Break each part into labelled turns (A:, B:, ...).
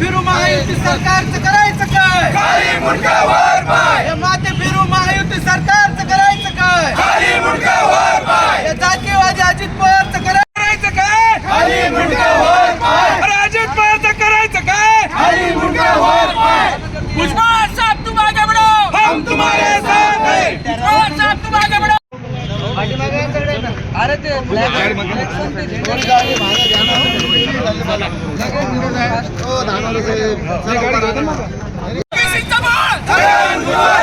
A: फिरू महायुती सरकारचं करायचं काय?
B: खाली मुंडका वर पाय,
A: हे माते फिरू महायुती सरकारचं करायचं काय?
B: खाली मुंडका वर पाय,
A: या जातीयवादी अजित पवारचं करायचं काय?
B: खाली मुंडका वर पाय,
A: अरे अजित पवारचं करायचं काय?
B: खाली मुंडका वर पाय,
A: भुजबळ साहब तुम आगे बढ़ो,
B: हम तुम्हारे साथ हैं।
A: भुजबळ साहब तुम आगे बढ़ो। अरे ते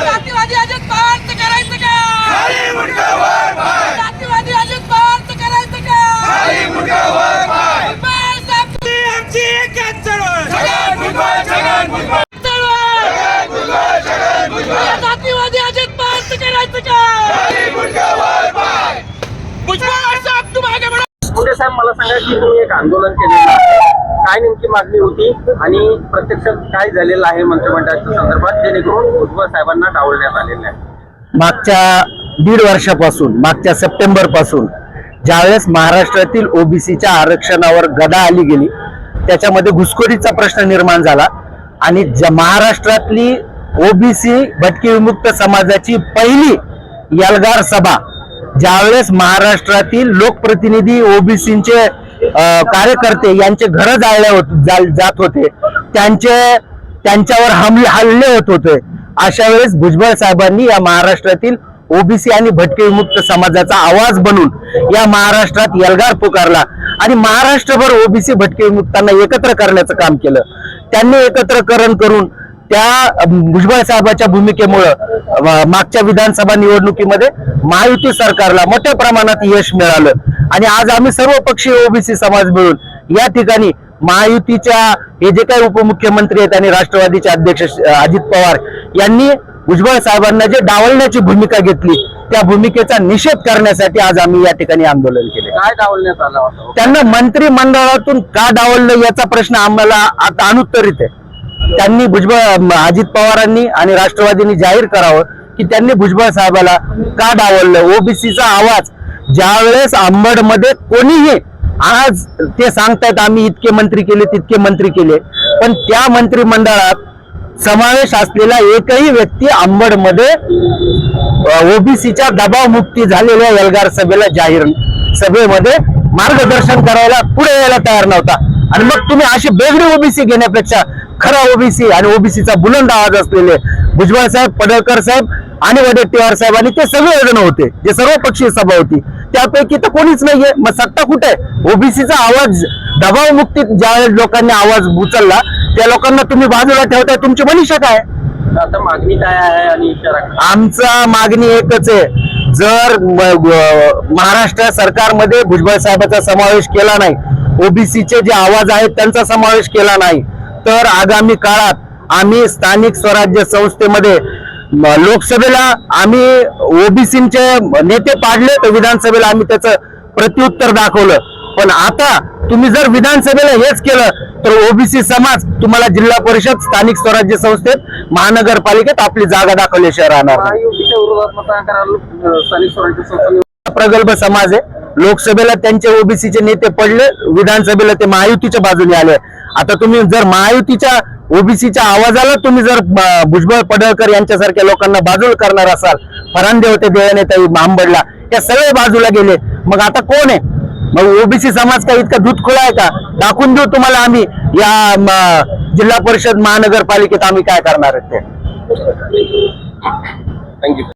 A: जातीवादी अजित पवारचं करायचं काय?
B: खाली मुंडका वर पाय,
A: जातीवादी अजित पवारचं करायचं काय?
B: खाली मुंडका वर पाय,
A: भुजबळ साहब ती आमची एकच चळवळ,
B: छगन भुजबळ, छगन भुजबळ,
A: चळवळ.
B: छगन भुजबळ, छगन भुजबळ,
A: या जातीवादी अजित पवारचं करायचं काय?
B: खाली मुंडका वर पाय।
A: भुजबळ साहब तुम आगे बढ़ो।
C: मुंडे साहेब, मला सांगा की तुम्ही एक आंदोलन केलेलं आहे, काय नेमकी मागणी होती आणि प्रत्यक्षात काय झालेलं आहे मंत्रिमंडळाच्या संदर्भात, जेणेकरून भुजबळ साहेबांना डावलण्यात आलेलं आहे?
D: मागच्या 1.5 वर्षापासून, मागच्या सप्टेंबर पासून ज्यावेळेस महाराष्ट्रातील ओबीसीच्या आरक्षणावर गदा आली गेली, त्याच्यामध्ये घुसखोरीचा प्रश्न निर्माण झाला आणि महाराष्ट्रातली ओबीसी भटके विमुक्त समाजाची पहिली एल्गार सभा ज्यावेळेस महाराष्ट्रातील लोकप्रतिनिधी ओबीसीचे कार्यकर्ते यांचे घर जात होते, त्यांच्यावर हल्ले होत होते, अशा वेळेस भुजबळ साहेबांनी या महाराष्ट्रातील ओबीसी आणि भटके विमुक्त समाजाचा आवाज बनून या महाराष्ट्रात एल्गार पुकारला आणि महाराष्ट्रभर ओबीसी भटके विमुक्तांना एकत्र करण्याचं काम केलं. त्यांनी एकत्रकरण करून त्या भुजबळ साहेबांच्या भूमिकेमुळं मागच्या विधानसभा निवडणुकीमध्ये महायुती सरकारला मोठ्या प्रमाणात यश मिळालं आणि आज आम्ही सर्व पक्षीय ओबीसी समाज मिळून या ठिकाणी महायुतीच्या हे जे काही उपमुख्यमंत्री आहेत आणि राष्ट्रवादीचे अध्यक्ष अजित पवार यांनी भुजबळ साहेबांना जे डावलण्याची भूमिका घेतली त्या भूमिकेचा निषेध करण्यासाठी आज आम्ही या ठिकाणी आंदोलन केले.
C: काय डावलण्यात आलं होतं?
D: त्यांना मंत्रिमंडळातून का डावललं याचा प्रश्न आम्हाला आता अनुत्तरित आहे. त्यांनी अजित पवारांनी आणि राष्ट्रवादींनी जाहीर करावं की त्यांनी भुजबळ साहेबाला का डावललं. ओबीसीचा आवाज ज्यावेळेस अंबडमध्ये कोणीही, आज ते सांगतायत आम्ही इतके मंत्री केले तितके मंत्री केले, पण त्या मंत्रिमंडळात समावेश असलेला एकही व्यक्ती अंबडमध्ये ओबीसीच्या दबावमुक्ती झालेल्या एल्गार जाहीर सभेमध्ये मार्गदर्शन करायला पुढे यायला तयार नव्हता. आणि मग तुम्ही अशी बेगडी ओबीसी घेण्यापेक्षा खरा ओबीसी आणि ओबीसीचा बुलंद आवाज असलेले भुजबळ साहेब, पडळकर साहेब आणि वडेट्टीवार साहेब आणि ते सगळे जण होते, जे सर्व पक्षीय सभा होती, त्यापैकी तर कोणीच नाहीये. मग सत्ता कुठे आहे? ओबीसीचा आवाज दबावमुक्तीत ज्या लोकांनी आवाज उचलला त्या लोकांना तुम्ही बाजूला ठेवताय, तुमची मनीषा काय?
C: आता मागणी काय आहे आणि इशारा काय?
D: आमचा मागणी एकच आहे, जर महाराष्ट्र सरकारमध्ये भुजबळ साहेबांचा समावेश केला नाही, ओबीसीचे जे आवाज आहेत त्यांचा समावेश केला नाही, तर आगामी काळात आम्ही स्थानिक स्वराज्य संस्थेमध्ये लोकसभेला आम्ही ओबीसीचे नेते पाडले तर विधानसभेला आम्ही त्याचं प्रत्युत्तर दाखवलं. पण आता तुम्ही जर विधानसभेला हेच केलं तर ओबीसी समाज तुम्हाला जिल्हा परिषद, स्थानिक स्वराज्य संस्थेत, महानगरपालिकेत आपली जागा दाखवल्याशिवाय राहणार नाही.
C: महायुतीच्या विरोधात मतदान करायला स्थानिक स्वराज्य संस्था
D: प्रगल्भ समाज आहे. लोकसभेला त्यांचे ओबीसीचे नेते पडले, विधानसभेला ते महायुतीच्या बाजूने आले. आता तुम्ही जर महायुतीच्या ओबीसीच्या आवाजाला तुम्ही जर भुजबळ, पडळकर यांच्यासारख्या लोकांना बाजूला करणार असाल, फरांदे होते देवनेताई आंबडला, त्या सगळे बाजूला गेले, मग आता कोण आहे? मग ओबीसी समाज का इतका दूधखोळा आहे का? दाखवून देऊ तुम्हाला आम्ही या जिल्हा परिषद, महानगरपालिकेत आम्ही काय करणार आहे ते.
C: थँक्यू.